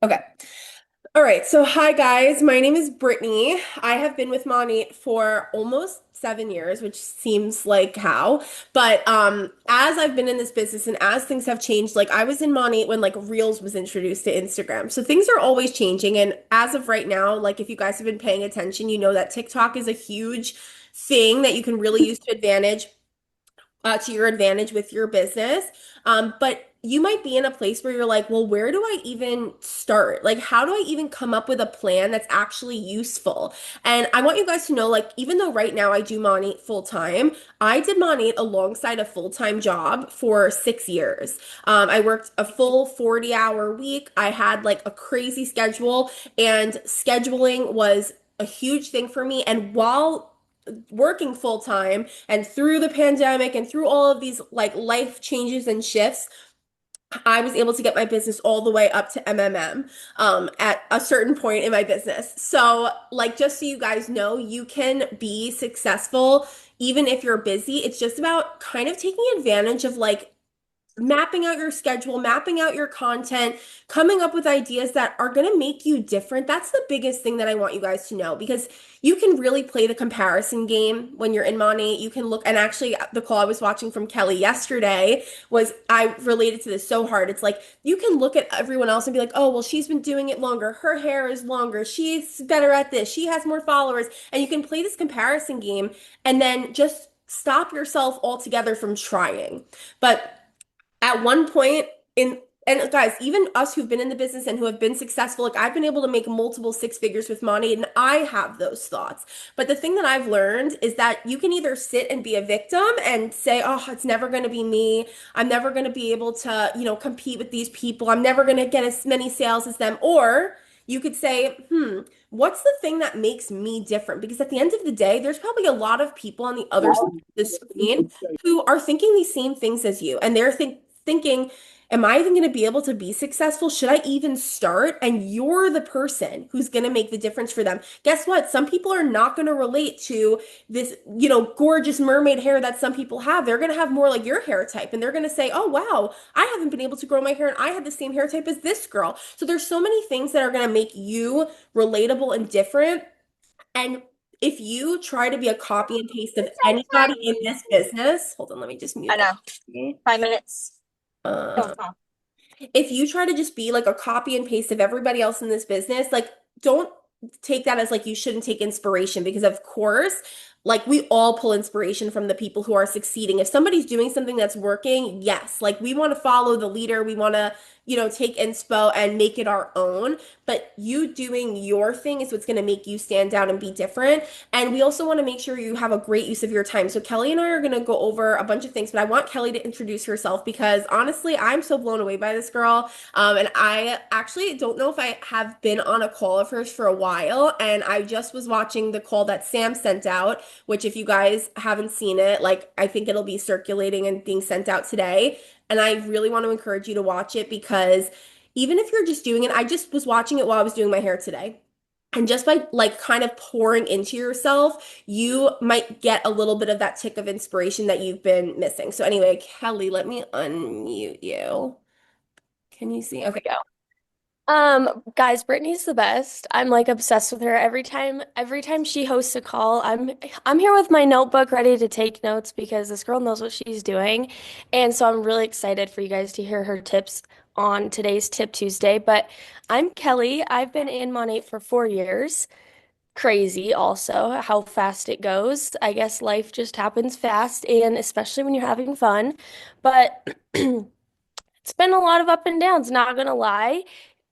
Okay. All right. So, hi guys. My name is Brittany. I have been with MONAT for almost 7 years, which seems like how. But as I've been in this business and as things have changed, like I was in MONAT when like Reels was introduced to Instagram. So things are always changing. And as of right now, like if you guys have been paying attention, you know that TikTok is a huge thing that you can really use to your advantage with your business. But you might be in a place where you're like, well, where do I even start? Like, how do I even come up with a plan that's actually useful? And I want you guys to know, like, even though right now I do Monat full time, I did Monat alongside a full-time job for 6 years. I worked a full 40-hour week. I had like a crazy schedule, and scheduling was a huge thing for me. And while working full time and through the pandemic and through all of these like life changes and shifts, I was able to get my business all the way up to MMM at a certain point in my business. So, like, just so you guys know, you can be successful even if you're busy. It's just about kind of taking advantage of like mapping out your schedule, mapping out your content, coming up with ideas that are going to make you different. That's the biggest thing that I want you guys to know because you can really play the comparison game when you're in Monat. You can look, and actually, the call I was watching from Kelly yesterday was I related to this so hard. It's like you can look at everyone else and be like, oh, well, she's been doing it longer. Her hair is longer. She's better at this. She has more followers. And you can play this comparison game and then just stop yourself altogether from trying. But at one point in and guys, even us who've been in the business and who have been successful, like I've been able to make multiple six figures with money, and I have those thoughts. But the thing that I've learned is that you can either sit and be a victim and say, oh, it's never going to be me. I'm never going to be able to, compete with these people. I'm never going to get as many sales as them. Or you could say, what's the thing that makes me different? Because at the end of the day, there's probably a lot of people on the other side of the screen who are thinking these same things as you, and they're thinking, am I even going to be able to be successful? Should I even start? And you're the person who's going to make the difference for them. Guess what? Some people are not going to relate to this, gorgeous mermaid hair that some people have. They're going to have more like your hair type, and they're going to say, oh, wow, I haven't been able to grow my hair, and I had the same hair type as this girl. So there's so many things that are going to make you relatable and different. And if you try to be a copy and paste of anybody in this business, hold on, let me just I mute know. that. 5 minutes. Uh, Don't talk. if you try to just be like a copy and paste of everybody else in this business, like don't take that as like you shouldn't take inspiration because of course, like we all pull inspiration from the people who are succeeding. If somebody's doing something that's working, yes, like we want to follow the leader, we want to, take inspo and make it our own, but you doing your thing is what's going to make you stand out and be different. And we also want to make sure you have a great use of your time. So Kelly and I are going to go over a bunch of things, but I want Kelly to introduce herself because honestly, I'm so blown away by this girl. And I actually don't know if I have been on a call of hers for a while. And I just was watching the call that Sam sent out, which if you guys haven't seen it, like I think it'll be circulating and being sent out today. And I really want to encourage you to watch it because even if you're just doing it, I just was watching it while I was doing my hair today. And just by like kind of pouring into yourself, you might get a little bit of that tick of inspiration that you've been missing. So anyway, Kelly, let me unmute you. Can you see? There we Okay. go. Guys, Brittany's the best. I'm like obsessed with her. Every time she hosts a call, I'm here with my notebook ready to take notes because this girl knows what she's doing. And so I'm really excited for you guys to hear her tips on today's Tip Tuesday. But I'm Kelly. I've been in Monat for 4 years. Crazy also how fast it goes. I guess life just happens fast, and especially when you're having fun. But it's been a lot of up and downs, not gonna lie.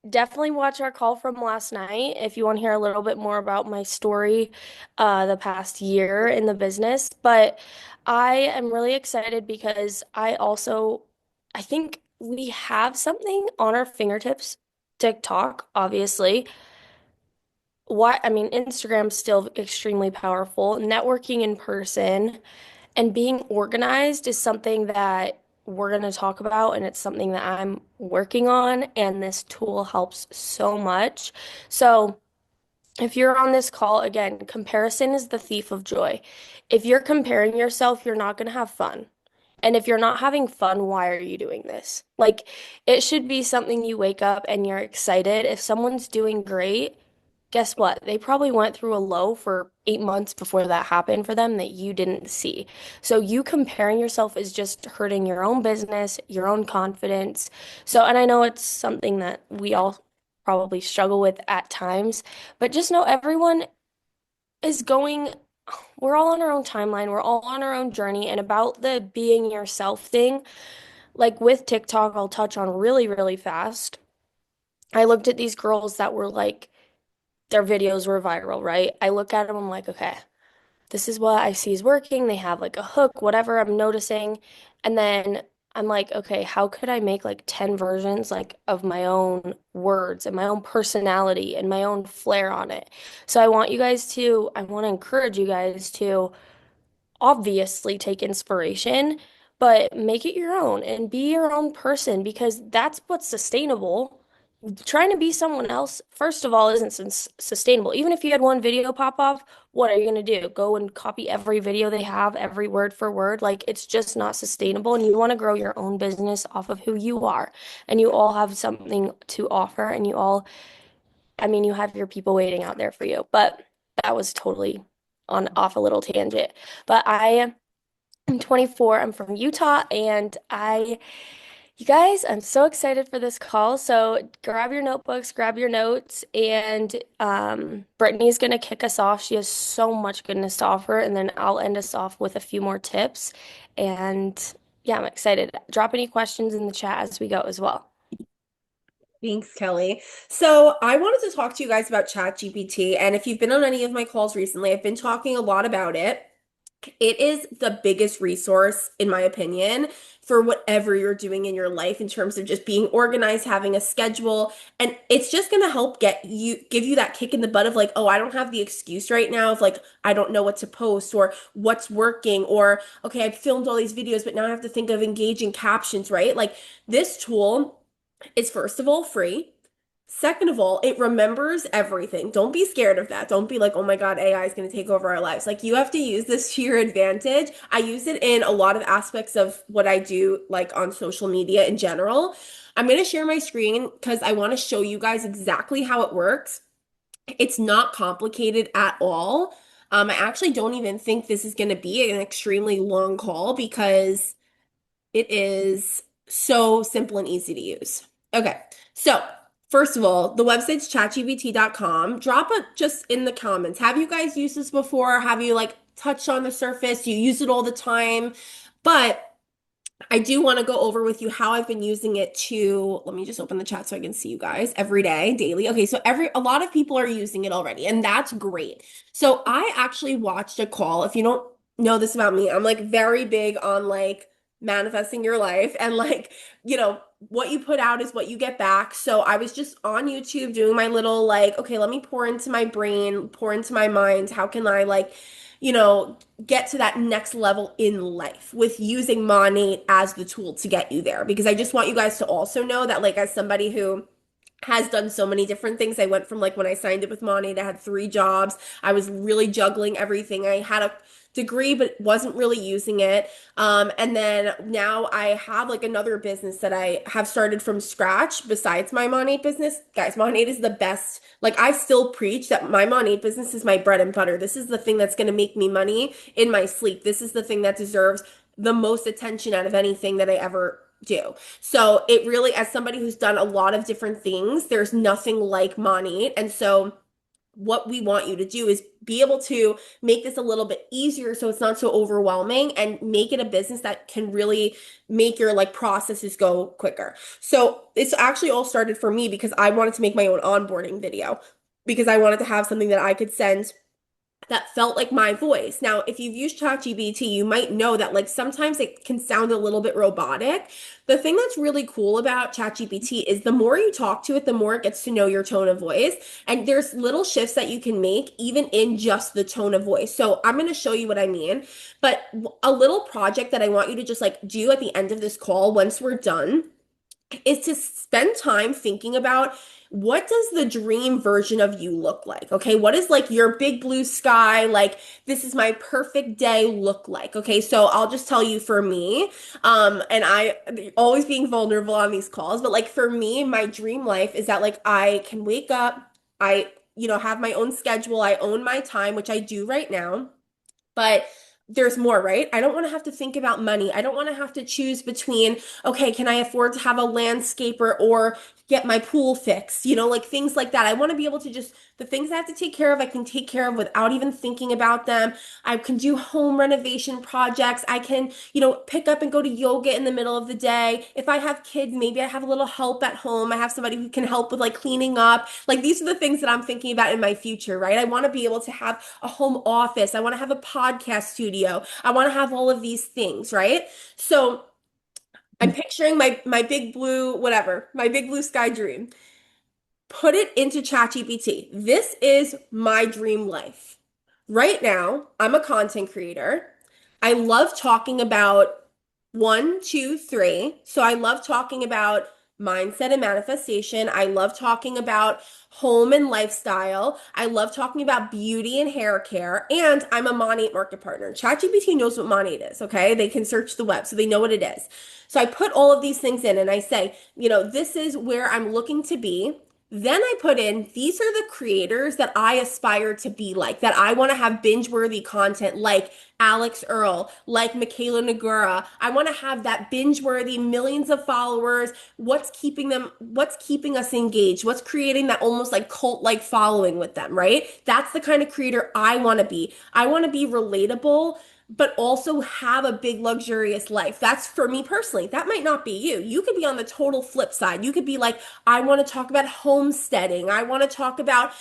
Definitely watch our call from last night if you want to hear a little bit more about my story, the past year in the business. But I am really excited because I think we have something on our fingertips. TikTok, obviously. I mean, Instagram's still extremely powerful. Networking in person and being organized is something that we're going to talk about, and it's something that I'm working on, and this tool helps so much. So, if you're on this call, again, comparison is the thief of joy. If you're comparing yourself, you're not going to have fun. And if you're not having fun, why are you doing this? Like, it should be something you wake up and you're excited. If someone's doing great, guess what? They probably went through a low for 8 months before that happened for them that you didn't see. So you comparing yourself is just hurting your own business, your own confidence. So, and I know it's something that we all probably struggle with at times, but just know everyone is going, we're all on our own timeline, we're all on our own journey, and about the being yourself thing, like with TikTok, I'll touch on really, really fast. I looked at these girls that were like, their videos were viral, right? I look at them, I'm like, okay, this is what I see is working. They have like a hook, whatever I'm noticing. And then I'm like, okay, how could I make like 10 versions like of my own words and my own personality and my own flair on it? So I want to encourage you guys to obviously take inspiration, but make it your own and be your own person because that's what's sustainable. Trying to be someone else, first of all, isn't sustainable. Even if you had one video pop off, what are you going to do? Go and copy every video they have, every word for word? Like, it's just not sustainable. And you want to grow your own business off of who you are. And you all have something to offer. And you all, I mean, you have your people waiting out there for you. But that was totally on off a little tangent. But I'm 24. I'm from Utah. And you guys, I'm so excited for this call. So grab your notebooks, grab your notes, and Brittany's gonna kick us off. She has so much goodness to offer, and then I'll end us off with a few more tips. And yeah, I'm excited. Drop any questions in the chat as we go as well. Thanks, Kelly. So I wanted to talk to you guys about ChatGPT, and if you've been on any of my calls recently, I've been talking a lot about it. It is the biggest resource, in my opinion, for whatever you're doing in your life in terms of just being organized, having a schedule, and it's just going to help give you that kick in the butt of like, oh, I don't have the excuse right now of like, I don't know what to post or what's working, or okay, I've filmed all these videos, but now I have to think of engaging captions, right? Like this tool is first of all free. Second of all, it remembers everything. Don't be scared of that. Don't be like, oh my God, AI is going to take over our lives. Like, you have to use this to your advantage. I use it in a lot of aspects of what I do, like on social media in general. I'm going to share my screen because I want to show you guys exactly how it works. It's not complicated at all. I actually don't even think this is going to be an extremely long call because it is so simple and easy to use. Okay, so first of all, the website's chatgpt.com. Drop it just in the comments. Have you guys used this before? Have you like touched on the surface? Do you use it all the time? But I do want to go over with you how I've been using it to, let me just open the chat so I can see you guys every day, daily. Okay, so a lot of people are using it already, and that's great. So I actually watched a call. If you don't know this about me, I'm like very big on like manifesting your life and like, what you put out is what you get back. So I was just on YouTube doing my little like, okay, let me pour into my brain, pour into my mind. How can I like, you know, get to that next level in life with using MONAT as the tool to get you there. Because I just want you guys to also know that, like, as somebody who has done so many different things, I went from like when I signed up with MONAT, I had 3 jobs. I was really juggling everything. I had a degree, but wasn't really using it. And then now I have like another business that I have started from scratch besides my MONAT business. Guys, MONAT is the best. Like I still preach that my MONAT business is my bread and butter. This is the thing that's going to make me money in my sleep. This is the thing that deserves the most attention out of anything that I ever do. So it really, as somebody who's done a lot of different things, there's nothing like MONAT. And so what we want you to do is be able to make this a little bit easier so it's not so overwhelming and make it a business that can really make your like processes go quicker. So it's actually all started for me because I wanted to make my own onboarding video because I wanted to have something that I could send that felt like my voice. Now, if you've used ChatGPT, you might know that like sometimes it can sound a little bit robotic. The thing that's really cool about ChatGPT is the more you talk to it, the more it gets to know your tone of voice. And there's little shifts that you can make even in just the tone of voice. So I'm going to show you what I mean. But a little project that I want you to just like do at the end of this call once we're done is to spend time thinking about what does the dream version of you look like? Okay, what is like your big blue sky, like this is my perfect day look like? Okay, so I'll just tell you for me, and I always being vulnerable on these calls, but like for me, my dream life is that like I can wake up, have my own schedule, I own my time, which I do right now. But there's more, right? I don't want to have to think about money. I don't want to have to choose between, okay, can I afford to have a landscaper or get my pool fixed? Like things like that. I want to be able to just, the things I have to take care of, I can take care of without even thinking about them. I can do home renovation projects. I can, pick up and go to yoga in the middle of the day. If I have kids, maybe I have a little help at home. I have somebody who can help with like cleaning up. Like these are the things that I'm thinking about in my future, right? I want to be able to have a home office. I want to have a podcast studio. I want to have all of these things, right? So I'm picturing my big blue, whatever, my big blue sky dream. Put it into ChatGPT. This is my dream life. Right now, I'm a content creator. I love talking about one, two, three. So I love talking about mindset and manifestation. I love talking about home and lifestyle. I love talking about beauty and hair care. And I'm a MONAT market partner. ChatGPT knows what MONAT is, okay? They can search the web, so they know what it is. So I put all of these things in and I say, this is where I'm looking to be. Then I put in, these are the creators that I aspire to be like, that I want to have binge-worthy content like Alex Earl, like Michaela Nagura. I want to have that binge-worthy millions of followers. What's keeping us engaged? What's creating that almost like cult-like following with them, right? That's the kind of creator I want to be. I want to be relatable, but also have a big luxurious life. That's for me personally. That might not be you. You could be on the total flip side. You could be like, I want to talk about homesteading. I want to talk about,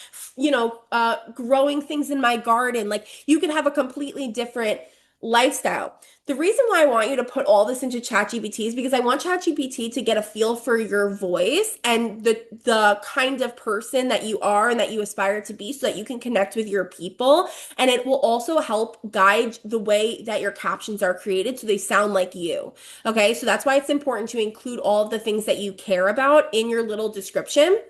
growing things in my garden. Like you could have a completely different lifestyle. The reason why I want you to put all this into ChatGPT is because I want ChatGPT to get a feel for your voice and the kind of person that you are and that you aspire to be so that you can connect with your people. And it will also help guide the way that your captions are created so they sound like you. Okay, so that's why it's important to include all of the things that you care about in your little description.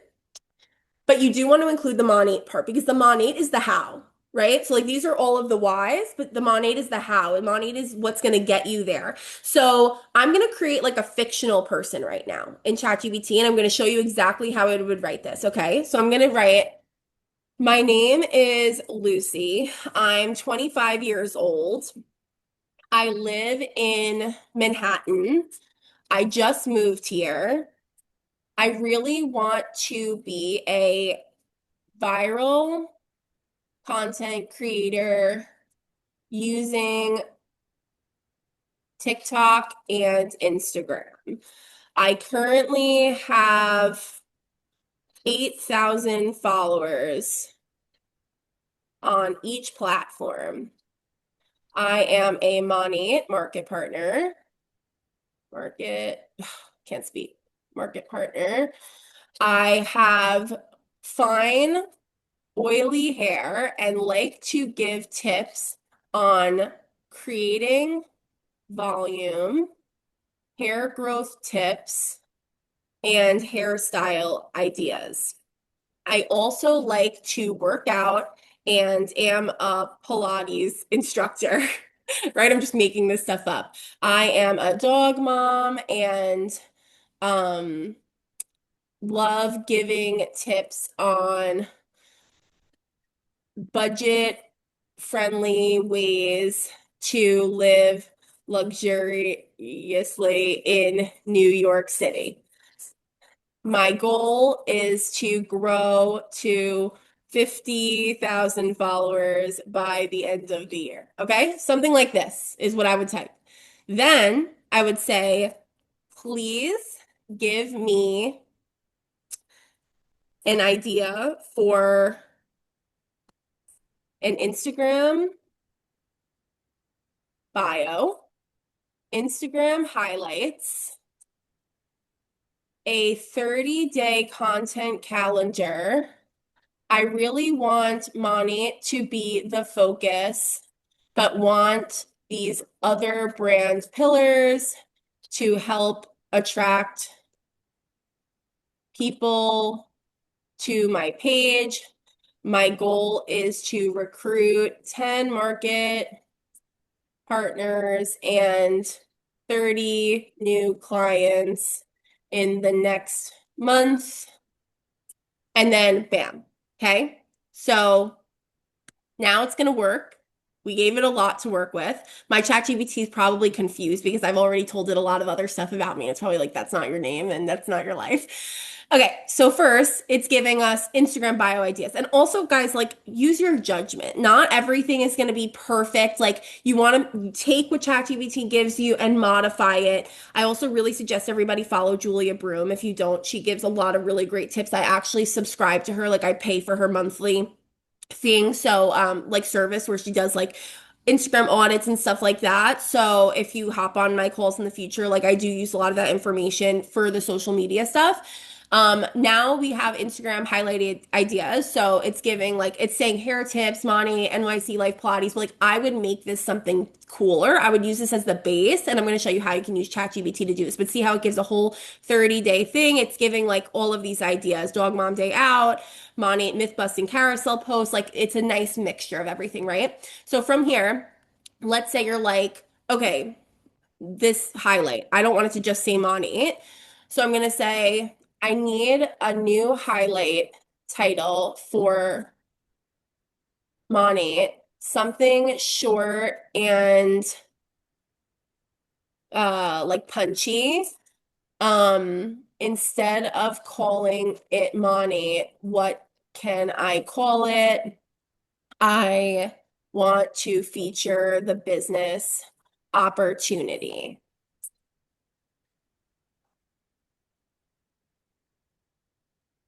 But you do want to include the Monate part because the Monate is the how, right? So like these are all of the whys, but the Monate is the how, and Monate is what's going to get you there. So I'm going to create like a fictional person right now in ChatGPT, and I'm going to show you exactly how I would write this. Okay, so I'm going to write, my name is Lucy. I'm 25 years old. I live in Manhattan. I just moved here. I really want to be a viral content creator using TikTok and Instagram. I currently have 8,000 followers on each platform. I am a Monat market partner. Market, can't speak. Market partner. I have fine, oily hair and like to give tips on creating volume, hair growth tips, and hairstyle ideas. I also like to work out and am a Pilates instructor, right? I'm just making this stuff up. I am a dog mom and um, love giving tips on budget friendly ways to live luxuriously in New York City. My goal is to grow to 50,000 followers by the end of the year. Okay? Something like this is what I would type. Then I would say, please give me an idea for an Instagram bio, Instagram highlights, a 30-day content calendar. I really want Monat to be the focus, but want these other brand pillars to help attract people to my page. My goal is to recruit 10 market partners and 30 new clients in the next month. And then bam. Okay. So now it's going to work. We gave it a lot to work with. My ChatGPT is probably confused because I've already told it a lot of other stuff about me. It's probably like, that's not your name and that's not your life. Okay, so first, it's giving us Instagram bio ideas. And also, guys, like, use your judgment. Not everything is going to be perfect. Like, you want to take what ChatGPT gives you and modify it. I also really suggest everybody follow Julia Broom. If you don't, she gives a lot of really great tips. I actually subscribe to her. Like, I pay for her monthly thing. So, like service where she does like Instagram audits and stuff like that. So if you hop on my calls in the future, like I do use a lot of that information for the social media stuff. Now we have Instagram highlighted ideas. So it's giving like it's saying hair tips, Monty, NYC Life Pilates. But like I would make this something cooler. I would use this as the base, and I'm going to show you how you can use ChatGPT to do this. But see how it gives a whole 30-day thing. It's giving like all of these ideas. Dog Mom Day Out, MONAT myth busting carousel posts. Like it's a nice mixture of everything, right? So from here, let's say you're like, okay, this highlight, I don't want it to just say MONAT. So I'm going to say, I need a new highlight title for MONAT, something short and like punchy. Instead of calling it MONAT, what can I call it? I want to feature the business opportunity.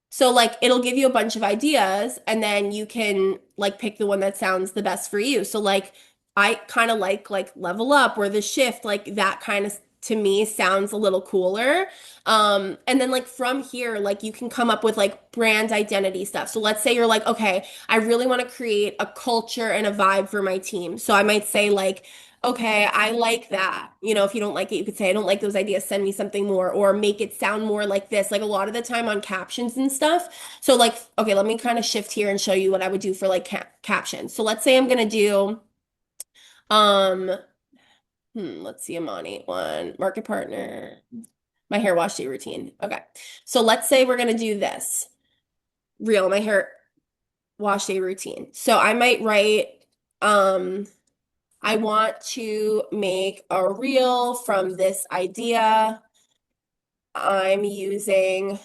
So like it'll give you a bunch of ideas and then you can like pick the one that sounds the best for you. So like I kind of like level up or the shift like that kind of to me sounds a little cooler. And then like from here like you can come up with like brand identity stuff. So let's say you're like, okay, I really want to create a culture and a vibe for my team. So I might say like okay, I like that. You know, if you don't like it, you could say, I don't like those ideas, send me something more, or make it sound more like this. Like a lot of the time on captions and stuff. So, like, okay, let me kind of shift here and show you what I would do for like captions. So, let's say I'm gonna do, um, let's see, Amani one, market partner, my hair wash day routine. Okay. So, let's say we're gonna do this real, my hair wash day routine. So, I might write, um, I want to make a reel from this idea. I'm using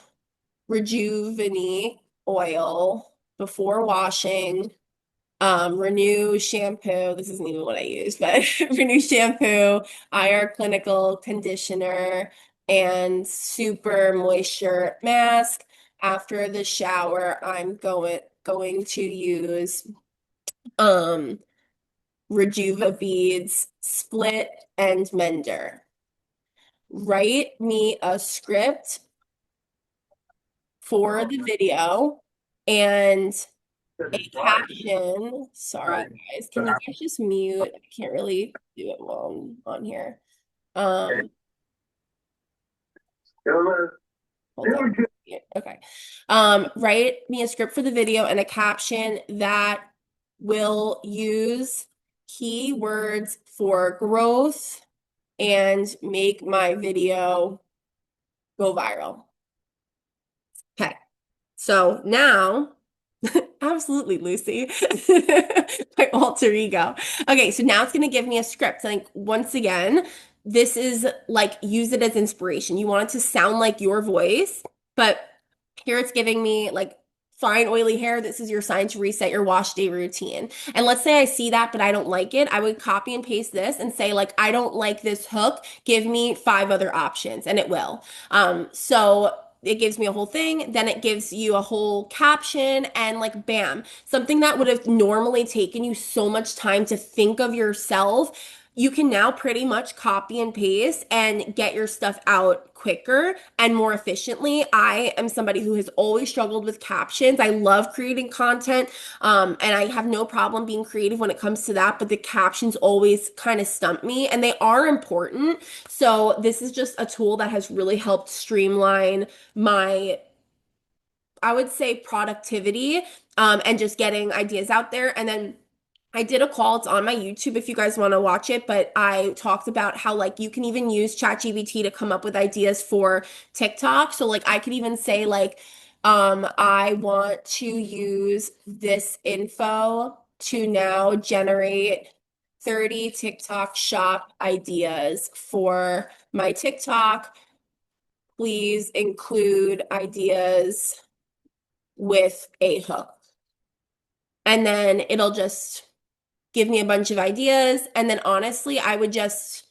Rejuvenate oil before washing. Renew shampoo. This isn't even what I use, but Renew shampoo, IR clinical conditioner, and super moisture mask. After the shower, I'm going to use um Rejuva beads, split and mender. Write me a script for the video and a caption. Sorry, guys. Can you guys just mute? I can't really do it while I'm on here. Um, hold on. Okay. Write me a script for the video and a caption that will use keywords for growth and make my video go viral. Okay. So now, absolutely, Lucy, my alter ego. Okay, so now it's going to give me a script. Like, once again, this is like use it as inspiration. You want it to sound like your voice, but here it's giving me like fine, oily hair. This is your sign to reset your wash day routine. And let's say I see that, but I don't like it. I would copy and paste this and say, like, I don't like this hook. Give me 5 other options, and it will. So it gives me a whole thing, then it gives you a whole caption, and like bam, something that would have normally taken you so much time to think of yourself, you can now pretty much copy and paste and get your stuff out quicker and more efficiently. I am somebody who has always struggled with captions. I love creating content, and I have no problem being creative when it comes to that, but the captions always kind of stump me, and they are important. So this is just a tool that has really helped streamline my I would say productivity, and just getting ideas out there. And then I did a call, it's on my YouTube if you guys want to watch it, but I talked about how like you can even use ChatGPT to come up with ideas for TikTok. So like I could even say like, I want to use this info to now generate 30 TikTok shop ideas for my TikTok. Please include ideas with a hook. And then it'll just give me a bunch of ideas. And then honestly, I would just,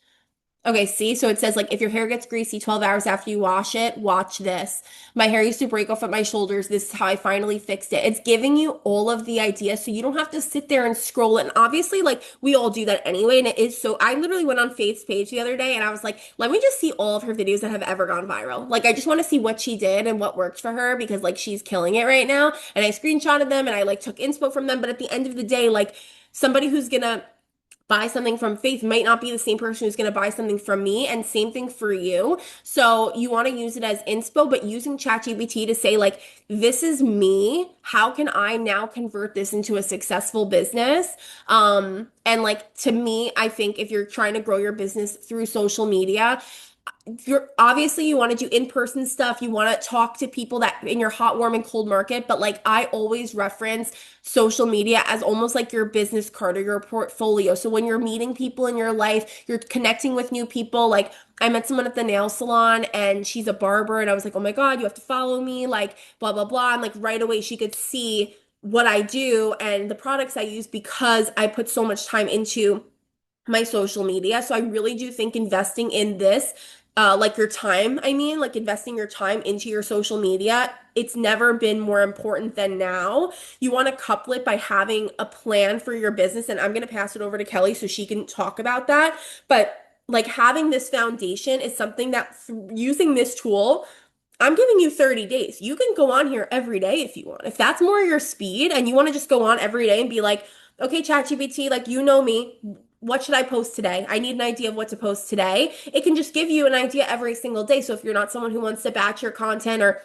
okay, see, so it says like if your hair gets greasy 12 hours after you wash it, watch this. My hair used to break off at my shoulders. This is how I finally fixed it. It's giving you all of the ideas so you don't have to sit there and scroll it. And obviously, like we all do that anyway. And it is so, I literally went on Faith's page the other day and I was like, let me just see all of her videos that have ever gone viral. Like, I just want to see what she did and what worked for her because like she's killing it right now. And I screenshotted them and I like took inspo from them. But at the end of the day, like somebody who's gonna buy something from Faith might not be the same person who's going to buy something from me, and same thing for you. So you want to use it as inspo, but using ChatGPT to say like, this is me. How can I now convert this into a successful business? And like to me, I think if you're trying to grow your business through social media, you're obviously you want to do in-person stuff. You want to talk to people that in your hot, warm, and cold market. But like I always reference social media as almost like your business card or your portfolio. So when you're meeting people in your life, you're connecting with new people. Like I met someone at the nail salon and she's a barber, and I was like, oh my God, you have to follow me, like blah, blah, blah. And like right away she could see what I do and the products I use because I put so much time into my social media. So I really do think investing in this, like your time, I mean, like investing your time into your social media, it's never been more important than now. You want to couple it by having a plan for your business. And I'm going to pass it over to Kelly so she can talk about that. But like having this foundation is something that using this tool, I'm giving you 30 days. You can go on here every day if you want. If that's more your speed and you want to just go on every day and be like, okay, ChatGPT, like you know me, what should I post today? I need an idea of what to post today. It can just give you an idea every single day. So if you're not someone who wants to batch your content or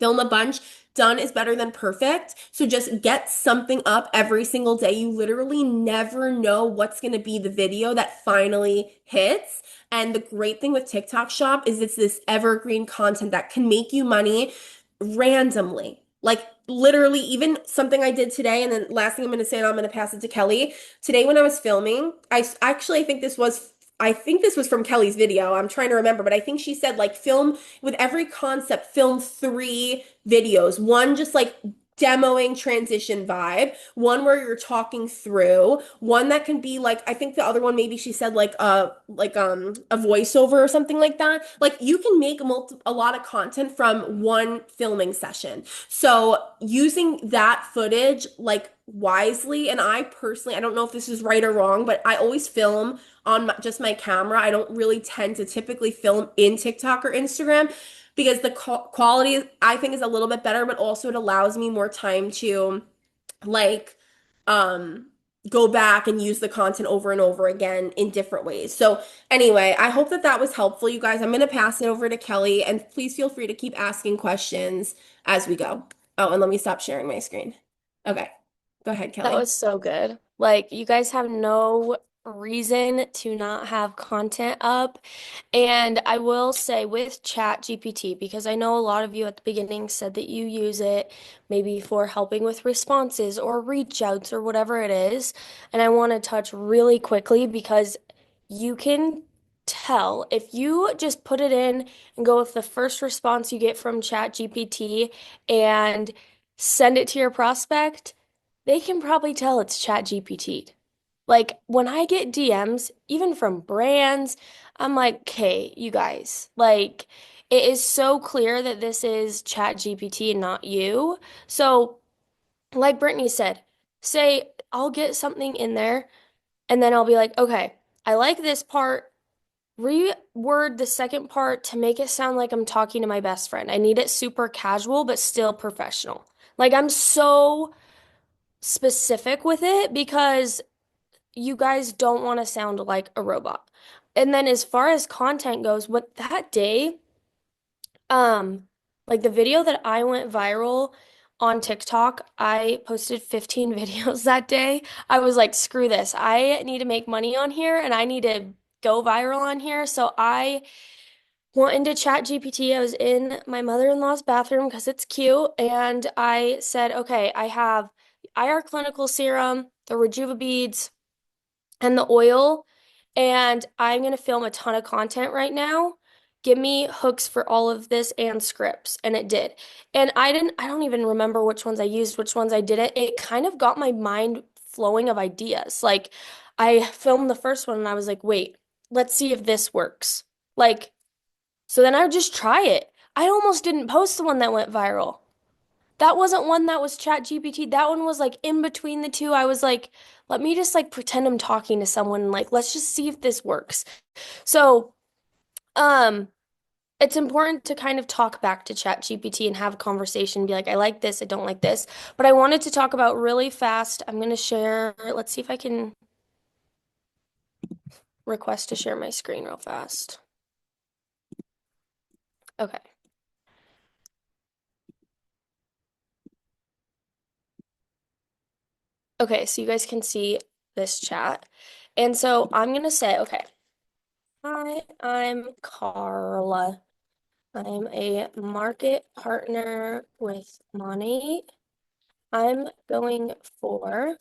film a bunch, done is better than perfect. So just get something up every single day. You literally never know what's going to be the video that finally hits. And the great thing with TikTok Shop is it's this evergreen content that can make you money randomly. Like literally, even something I did today, and then last thing I'm going to say, and I'm going to pass it to Kelly. Today when I was filming, I think this was from Kelly's video. I'm trying to remember, but I think she said like film with every concept, film 3 videos. One just like demoing transition vibe, one where you're talking through, one that can be like I think the other one maybe she said like a voiceover or something like that. Like you can make a lot of content from one filming session. So using that footage like wisely, and I personally I don't know if this is right or wrong, but I always film on just my camera. I don't really tend to typically film in TikTok or Instagram because the quality I think is a little bit better, but also it allows me more time to like um go back and use the content over and over again in different ways. So anyway, I hope that that was helpful, you guys. I'm going to pass it over to Kelly, and please feel free to keep asking questions as we go. Oh, and let me stop sharing my screen. Okay. Go ahead, That Kelly. was so good. Like, you guys have no reason to not have content up. And I will say with ChatGPT, because I know a lot of you at the beginning said that you use it maybe for helping with responses or reach outs or whatever it is. And I want to touch really quickly because you can tell if you just put it in and go with the first response you get from ChatGPT and send it to your prospect, they can probably tell it's ChatGPT. Like when I get DMs, even from brands, I'm like, okay, you guys, like it is so clear that this is ChatGPT and not you. So, like Brittany said, say I'll get something in there and then I'll be like, okay, I like this part. Reword the second part to make it sound like I'm talking to my best friend. I need it super casual, but still professional. Like I'm so specific with it because you guys don't want to sound like a robot. And then as far as content goes, what that day, um, Like the video that I went viral on TikTok, I posted 15 videos that day. I was like, screw this. I need to make money on here and I need to go viral on here. So I went into ChatGPT. I was in my mother-in-law's bathroom because it's cute. And I said, okay, I have IR clinical serum, the Rejuva beads, and the oil, and I'm going to film a ton of content right now. Give me hooks for all of this and scripts. And it did. And I don't even remember which ones I used, which ones I didn't. It kind of got my mind flowing of ideas. Like I filmed the first one and I was like, wait, let's see if this works. Like, so then I would just try it. I almost didn't post the one that went viral. That wasn't one that was Chat GPT. That one was like in between the two. I was like, let me just like pretend I'm talking to someone. Like, let's just see if this works. So, um, it's important to kind of talk back to Chat GPT and have a conversation, be like, I like this, I don't like this. But I wanted to talk about really fast. I'm gonna share, let's see if I can request to share my screen real fast. Okay. Okay, so you guys can see this chat. And so I'm gonna say, okay, hi, I'm Carla. I'm a market partner with MONAT. I'm going for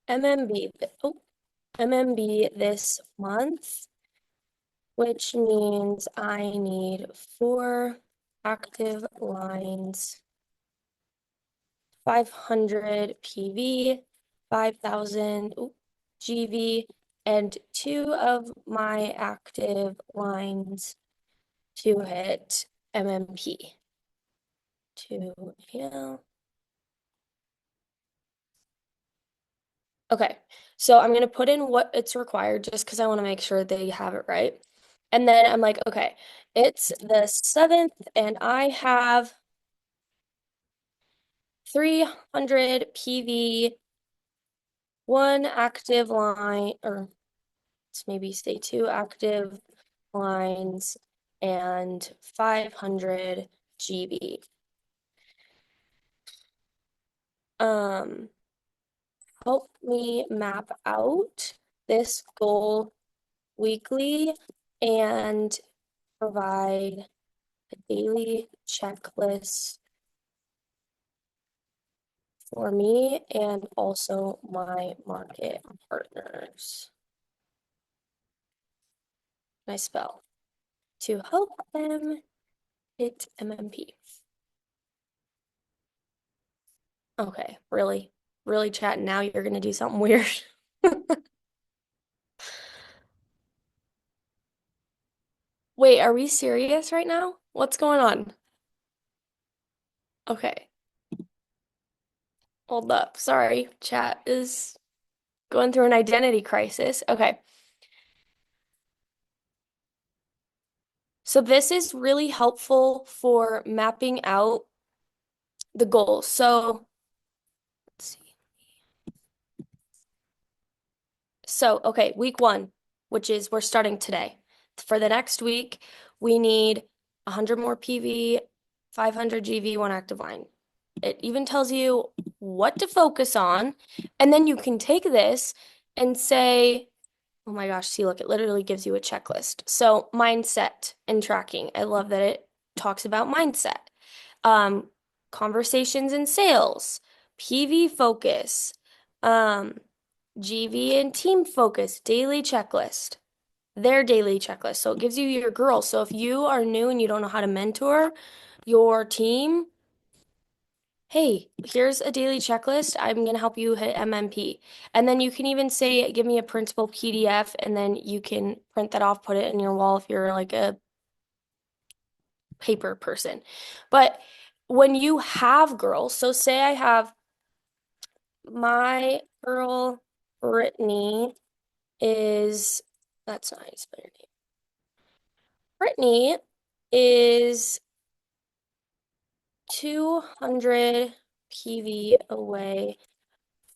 MMB, MMB this month, which means I need 4 active lines, 500 PV, 5,000 GV, and 2 of my active lines to hit MMP. Yeah. Okay, so I'm gonna put in what it's required just because I want to make sure they have it right. And then I'm like, okay, it's the 7th, and I have 300 PV, 1 active line, or let's maybe say 2 active lines, and 500 GB. Um, Help me map out this goal weekly and provide a daily checklist for me and also my market partners. I spell to help them hit MMP. Okay, really, really chat. Now you're gonna do something weird. Wait, are we serious right now? What's going on? Okay, hold up. Sorry, chat is going through an identity crisis. Okay. So this is really helpful for mapping out the goals. So let's see. So, okay, week 1, which is we're starting today. For the next week, we need 100 more PV, 500 GV, 1 active line. It even tells you what to focus on. And then you can take this and say, oh my gosh, see, look, it literally gives you a checklist. So, mindset and tracking. I love that it talks about mindset. Um, Conversations and sales, PV focus, GV and team focus, daily checklist, their daily checklist. So it gives you your girls. So if you are new and you don't know how to mentor your team, hey, here's a daily checklist. I'm going to help you hit MMP. And then you can even say, give me a printable PDF, and then you can print that off, put it in your wall if you're like a paper person. But when you have girls, so say I have my girl, Brittany, is, that's not how you spell your name. Brittany is 200 PV away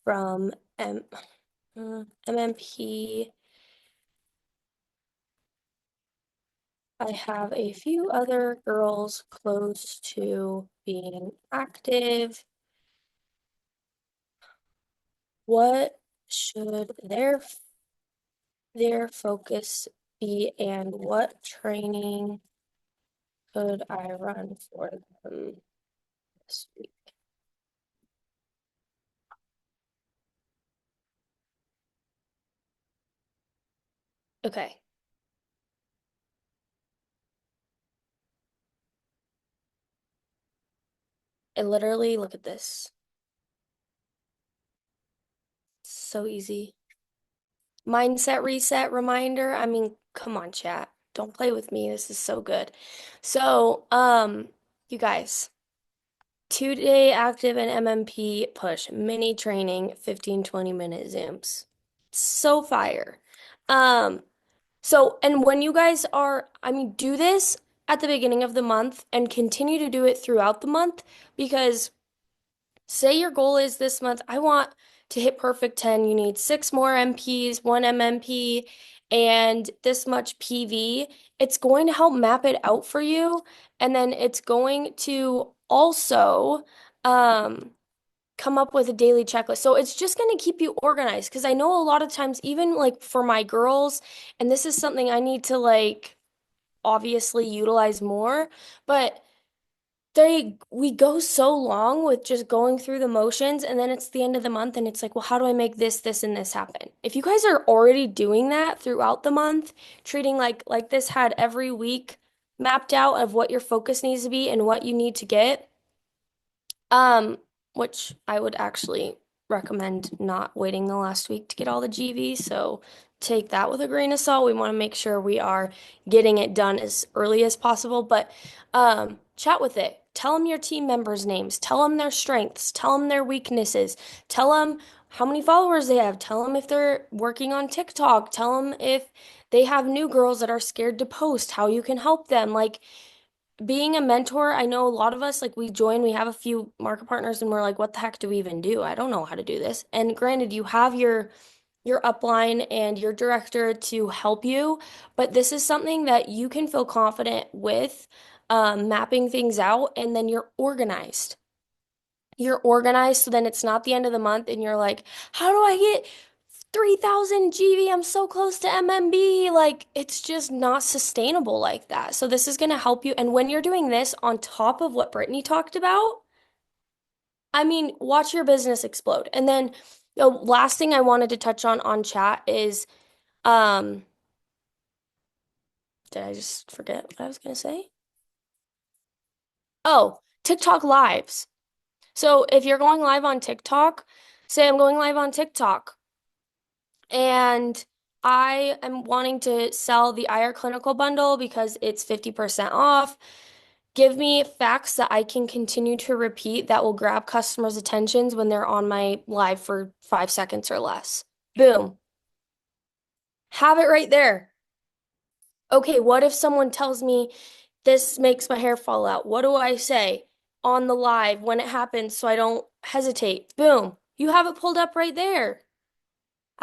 from MMP I have a few other girls close to being active. What should their focus be, and what training could I run for them this week? Okay, I literally look at this. So easy. Mindset reset reminder. I mean, come on, chat. Don't play with me. This is so good. So, you guys, 2-day active and MMP push, mini training, 15-20 minute Zooms. So fire. Um, and when you guys are, I mean, do this at the beginning of the month and continue to do it throughout the month because say your goal is this month, I want to hit perfect 10. You need six more MPs, one MMP, and this much PV. It's going to help map it out for you. And then it's going to also um, come up with a daily checklist. So it's just going to keep you organized because I know a lot of times, even like for my girls, and this is something I need to like obviously utilize more, but we go so long with just going through the motions and then it's the end of the month and it's like, well, how do I make this and this happen? If you guys are already doing that throughout the month, treating like this had every week mapped out of what your focus needs to be and what you need to get, um, which I would actually recommend not waiting the last week to get all the GV. So take that with a grain of salt. We want to make sure we are getting it done as early as possible, but chat with it. Tell them your team members' names. Tell them their strengths. Tell them their weaknesses. Tell them how many followers they have. Tell them if they're working on TikTok. Tell them if they have new girls that are scared to post, how you can help them. Like, being a mentor, I know a lot of us, like we have a few market partners and we're like, what the heck do we even do? I don't know how to do this. And granted, you have your upline and your director to help you, but this is something that you can feel confident with, mapping things out, and then you're organized so then it's not the end of the month and you're like, how do I get 3,000 GV? I'm so close to MMB. Like, it's just not sustainable like that. So this is going to help you. And when you're doing this on top of what Brittany talked about, I mean, watch your business explode. And then the last thing I wanted to touch on chat is, um, did I just forget what I was going to say? Oh, TikTok lives. So if you're going live on TikTok, say I'm going live on TikTok and I am wanting to sell the IR clinical bundle because it's 50% off. Give me facts that I can continue to repeat that will grab customers' attentions when they're on my live for 5 seconds or less. Boom. Have it right there. Okay, what if someone tells me this makes my hair fall out? What do I say on the live when it happens so I don't hesitate? Boom. You have it pulled up right there.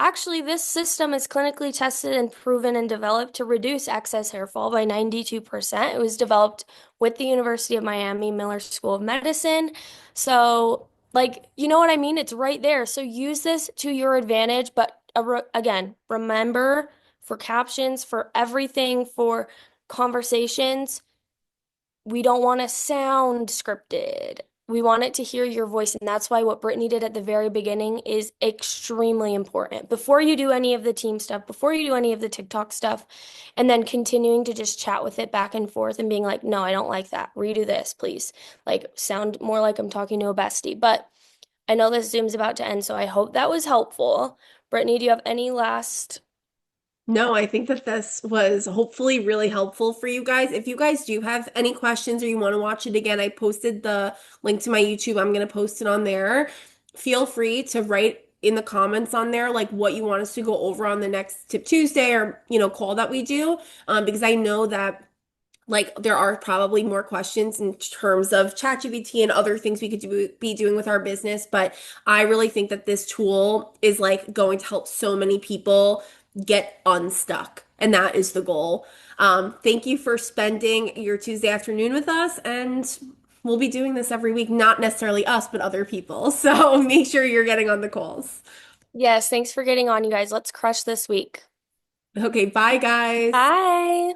Actually, this system is clinically tested and proven and developed to reduce excess hair fall by 92%. It was developed with the University of Miami Miller School of Medicine. So, like, you know what I mean? It's right there. So use this to your advantage. But again, remember for captions, for everything, for conversations, we don't want to sound scripted. We want it to hear your voice. And that's why what Brittany did at the very beginning is extremely important. Before you do any of the team stuff, before you do any of the TikTok stuff, and then continuing to just chat with it back and forth and being like, no, I don't like that. Redo this, please. Like, sound more like I'm talking to a bestie. But I know this Zoom's about to end, so I hope that was helpful. Brittany, do you have any last? No, I think that this was hopefully really helpful for you guys. If you guys do have any questions or you want to watch it again, I posted the link to my YouTube. I'm going to post it on there. Feel free to write in the comments on there like what you want us to go over on the next Tip Tuesday or, call that we do. Because I know that like there are probably more questions in terms of ChatGPT and other things we could be doing with our business, but I really think that this tool is like going to help so many people get unstuck. And that is the goal. Thank you for spending your Tuesday afternoon with us. And we'll be doing this every week, not necessarily us, but other people. So make sure you're getting on the calls. Yes, thanks for getting on, you guys. Let's crush this week. Okay, bye, guys. Bye.